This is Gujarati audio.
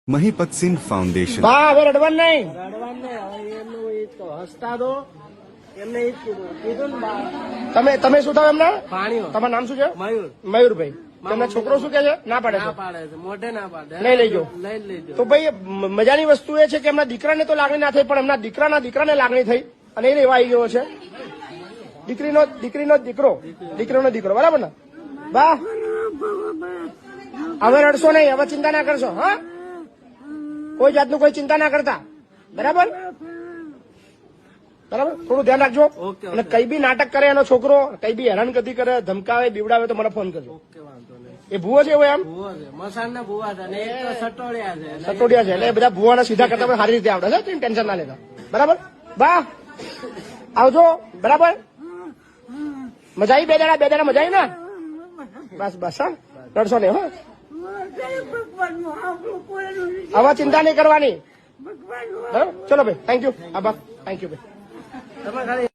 મહિપતસિંહ ફાઉન્ડેશન. બા હવે રડવાનું નહીં. રડવાનું નહીં, હવે એમનું એ તો હસતા દો, એમને એ જ કીધું ને બા. તમે શું થાવ એમના? પાણીઓ. તમારું નામ શું છે? મયુર. મયુરભાઈ. તેમના છોકરો શું કે છે? ના પાડે ના છે. પાડે છે, મોઢે ના પાડે. લઈ લેજો. લઈ લેજો. તો ભાઈ મજાની વસ્તુ એ છે કે એમના દીકરાને તો લાગણી ના થઈ, પણ એમના દીકરાને લાગણી થઈ અને એ રેવા આવી ગયો છે. દીકરીનો દીકરો બરાબર ને? બા હવે રડશો નહીં, હવે ચિંતા ના કરશો. હા, કોઈ જાતનું કોઈ ચિંતા ના કરતા. બરાબર થોડું ધ્યાન રાખજો. ઓકે. અને કઈ બી નાટક કરે એનો છોકરો, કઈ બી હેરાનગતિ કરે, ધમકાવે, બીવડાવે તો મને ફોન કરજો. ઓકે, વાંધો નહીં. એ ભૂવો છે એવું એમ ભૂવો છે, મસાણના ભૂવા છે, અને એક તો સટોડિયા છે. સટોડિયા છે, એટલે એ બધા ભૂવાના સીધા કરતા પણ સારી રીતે આવડે છે. તમે ટેન્શન ના લેતા. બરાબર બા આવજો. બરાબર મજા આવી? બે દાડા મજા આવી ને? બસ હા, રડશો નહીં. હા, હવે ચિંતા નહીં કરવાની. ચલો ભાઈ, થેન્ક યુ. આભાર. થેન્ક યુ ભાઈ. તમે ખાલી